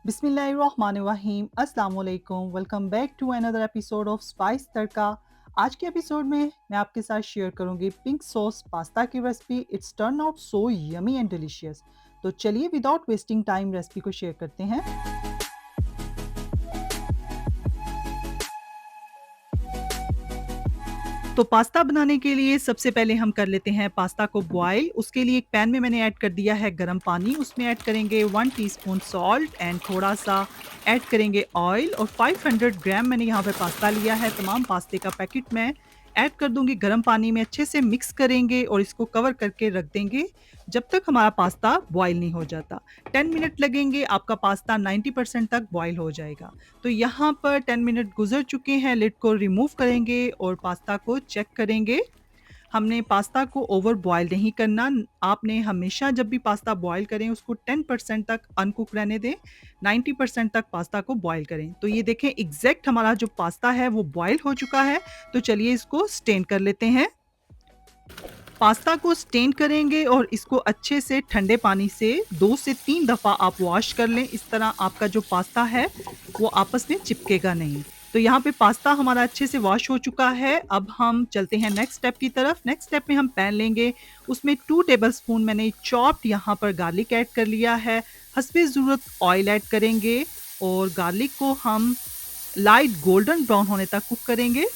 बिस्मिल्लाहिर्रहमानिर्रहीम अस्सलाम वालेकुम welcome back to another episode of spice Tadka. आज के एपिसोड में मैं आपके साथ शेयर करूंगी पिंक सॉस पास्ता की recipe. It's turn out so yummy and delicious. तो चलिए विदाउट वेस्टिंग टाइम रेसिपी को शेयर करते हैं। तो पास्ता बनाने के लिए सबसे पहले हम कर लेते हैं पास्ता को बॉईल। उसके लिए एक पैन में मैंने ऐड कर दिया है गरम पानी। उसमें ऐड करेंगे 1 टीस्पून सॉल्ट एंड थोड़ा सा ऐड करेंगे ऑयल और 500 ग्राम मैंने यहाँ पे पास्ता लिया है। तमाम पास्ते का पैकेट मैं ऐड कर दूंगी गरम पानी में। अच्छे से मिक्स करेंगे और इसको कवर करके रख देंगे जब तक हमारा पास्ता बॉईल नहीं हो जाता। 10 मिनट लगेंगे, आपका पास्ता 90% तक बॉईल हो जाएगा। तो यहाँ पर 10 मिनट गुजर चुके हैं। लिड को रिमूव करेंगे और पास्ता को चेक करेंगे। हमने पास्ता को ओवर बॉयल नहीं करना। आपने हमेशा जब भी पास्ता बॉयल करें उसको 10% तक अनकुक रहने दें, 90% तक पास्ता को बॉयल करें। तो ये देखें एग्जैक्ट हमारा जो पास्ता है वो बॉयल हो चुका है। तो चलिए इसको स्टेन कर लेते हैं। पास्ता को स्टेन करेंगे और इसको अच्छे से ठंडे पानी से 2 से 3 दफ़ा आप वॉश कर लें। इस तरह आपका जो पास्ता है वो आपस में चिपकेगा नहीं। तो यहाँ पे पास्ता हमारा अच्छे से वॉश हो चुका है। अब हम चलते हैं नेक्स्ट स्टेप की तरफ। नेक्स्ट स्टेप में हम पैन लेंगे। उसमें 2 टेबलस्पून मैंने चॉप्ड यहाँ पर गार्लिक ऐड कर लिया है। हस्बे ज़रूरत ऑयल ऐड करेंगे और गार्लिक को हम लाइट गोल्डन ब्राउन होने तक कुक करेंगे।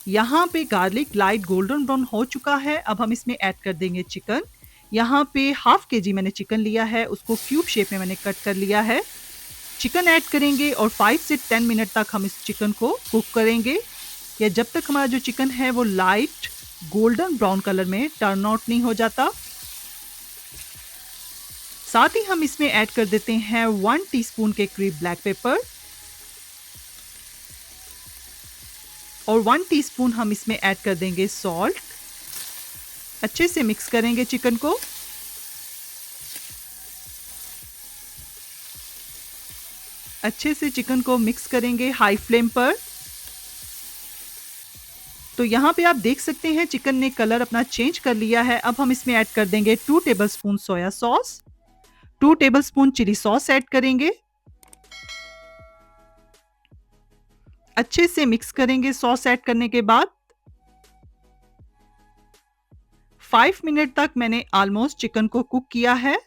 यहाँ पे गार्लिक लाइट गोल्डन ब्राउन हो चुका है। अब हम इसमें ऐड कर देंगे चिकन। यहाँ पे हाफ केजी मैंने चिकन लिया है, उसको क्यूब शेप में मैंने कट कर लिया है। चिकन ऐड करेंगे और 5 से 10 मिनट तक हम इस चिकन को कुक करेंगे, या जब तक हमारा जो चिकन है वो लाइट गोल्डन ब्राउन कलर में टर्न आउट नहीं हो जाता। साथ ही हम इसमें ऐड कर देते हैं 1 टीस्पून के करीब ब्लैक पेपर और 1 टीस्पून हम इसमें ऐड कर देंगे सॉल्ट। अच्छे से मिक्स करेंगे चिकन को। अच्छे से चिकन को मिक्स करेंगे हाई फ्लेम पर। तो यहाँ पे आप देख सकते हैं चिकन ने कलर अपना चेंज कर लिया है। अब हम इसमें ऐड कर देंगे 2 tablespoon soya sauce, 2 tablespoon chilli sauce add करेंगे। अच्छे से मिक्स करेंगे सॉस ऐड करने के बाद। 5 मिनट तक मैंने ऑलमोस्ट चिकन को कुक किया है।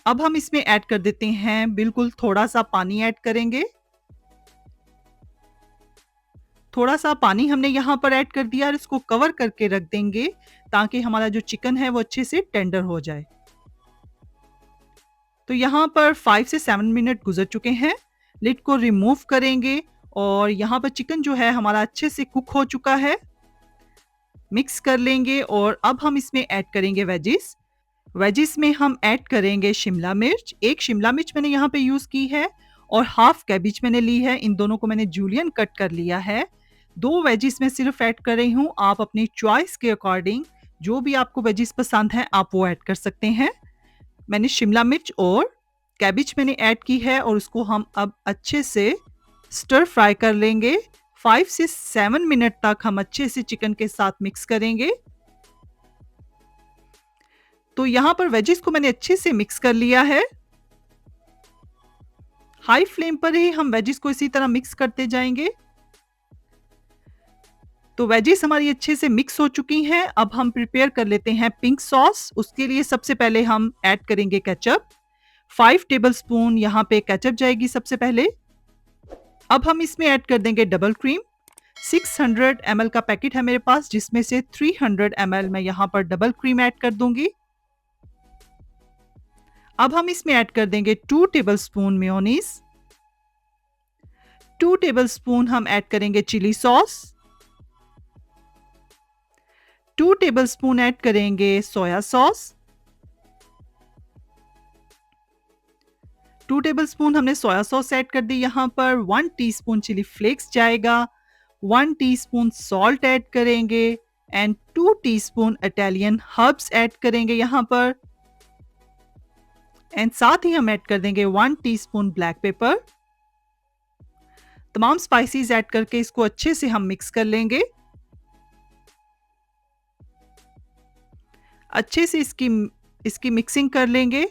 अब हम इसमें ऐड कर देते हैं बिल्कुल थोड़ा सा पानी ऐड करेंगे। थोड़ा सा पानी हमने यहाँ पर ऐड कर दिया और इसको कवर करके रख देंगे ताकि हमारा जो चिकन है वो अच्छे से टेंडर हो जाए। तो यहाँ पर 5 से 7 मिनट गुजर चुके हैं। लिड को रिमूव करेंगे और यहाँ पर चिकन जो है हमारा अच्छे से कुक हो चुका है। मिक्स कर लेंगे और अब हम इसमें ऐड करेंगे वेजिस। वेजिस में हम ऐड करेंगे शिमला मिर्च। 1 शिमला मिर्च मैंने यहाँ पे यूज़ की है और हाफ कैबिज मैंने ली है। इन दोनों को मैंने जूलियन कट कर लिया है। 2 वेजिस मैं सिर्फ ऐड कर रही हूँ। आप अपनी चॉइस के अकॉर्डिंग जो भी आपको वेजिस पसंद है आप वो ऐड कर सकते हैं। मैंने शिमला मिर्च और कैबिज मैंने ऐड की है और उसको हम अब अच्छे से स्टर फ्राई कर लेंगे। 5 से 7 मिनट तक हम अच्छे से चिकन के साथ मिक्स करेंगे। तो यहाँ पर वेजिस को मैंने अच्छे से मिक्स कर लिया है। हाई फ्लेम पर ही हम वेजिस को इसी तरह मिक्स करते जाएंगे। तो वेजिस हमारी अच्छे से मिक्स हो चुकी हैं। अब हम प्रिपेयर कर लेते हैं पिंक सॉस। उसके लिए सबसे पहले हम ऐड करेंगे केचप। 5 टेबलस्पून यहाँ पे केचप जाएगी सबसे पहले। अब हम इसमें ऐड कर देंगे डबल क्रीम। 600 ml का पैकेट है मेरे पास, जिसमें से 300 ml मैं यहाँ पर डबल क्रीम ऐड कर दूंगी। अब हम इसमें ऐड कर देंगे 2 टेबलस्पून मेयोनीज। 2 टेबलस्पून हम ऐड करेंगे चिली सॉस। 2 टेबलस्पून ऐड करेंगे सोया सॉस। 2 टेबलस्पून हमने सोया सॉस ऐड कर दी। यहाँ पर 1 टीस्पून चिली फ्लेक्स जाएगा। 1 टीस्पून सॉल्ट ऐड करेंगे and 2 teaspoon Italian herbs add करेंगे यहाँ पर। एंड साथ ही हम ऐड कर देंगे 1 टीस्पून ब्लैक पेपर। तमाम स्पाइसेस ऐड करके इसको अच्छे से हम मिक्स कर लेंगे। अच्छे से इसकी मिक्सिंग कर लेंगे।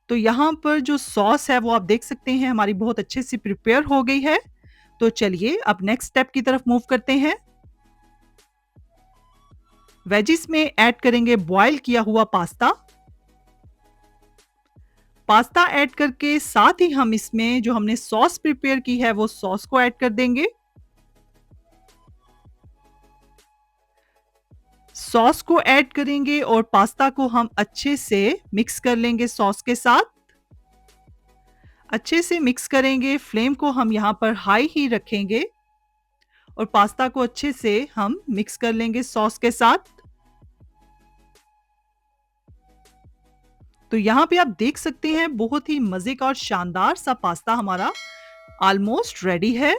तो यहाँ पर जो सॉस है वो आप देख सकते हैं हमारी बहुत अच्छे से प्रिपेयर हो गई है। तो चलिए अब नेक्स्ट स्टेप की तरफ मूव करते हैं। वेजिस में ऐड करेंगे बॉयल किया हुआ पास्ता। पास्ता ऐड करके साथ ही हम इसमें जो हमने सॉस प्रिपेयर की है वो सॉस को ऐड कर देंगे। सॉस को ऐड करेंगे और पास्ता को हम अच्छे से मिक्स कर लेंगे सॉस के साथ। अच्छे से मिक्स करेंगे, फ्लेम को हम यहाँ पर हाई ही रखेंगे और पास्ता को अच्छे से हम मिक्स कर लेंगे सॉस के साथ। तो यहाँ पे आप देख सकते हैं बहुत ही मजे का और शानदार सा पास्ता हमारा ऑलमोस्ट रेडी है।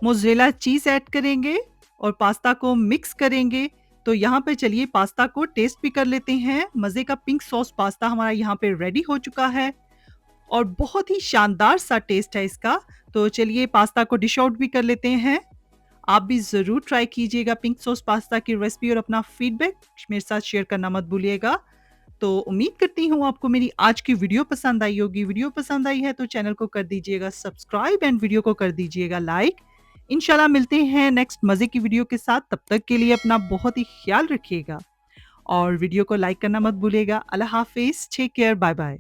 मोज़रेला चीज ऐड करेंगे और पास्ता को मिक्स करेंगे। तो यहाँ पे चलिए पास्ता को टेस्ट भी कर लेते हैं। मजे का पिंक सॉस पास्ता हमारा यहाँ पे रेडी हो चुका है और बहुत ही शानदार सा टेस्ट है इसका। तो चलिए पास्ता को डिश आउट भी कर लेते हैं। आप भी ज़रूर ट्राई कीजिएगा पिंक सॉस पास्ता की रेसिपी और अपना फीडबैक मेरे साथ शेयर करना मत भूलिएगा। तो उम्मीद करती हूँ आपको मेरी आज की वीडियो पसंद आई होगी। वीडियो पसंद आई है तो चैनल को कर दीजिएगा सब्सक्राइब एंड वीडियो को कर दीजिएगा लाइक। इंशाल्लाह मिलते हैं नेक्स्ट मज़े की वीडियो के साथ। तब तक के लिए अपना बहुत ही ख्याल रखिएगा और वीडियो को लाइक करना मत भूलिएगा। अल्लाह हाफ़िज़, टेक केयर, बाय बाय।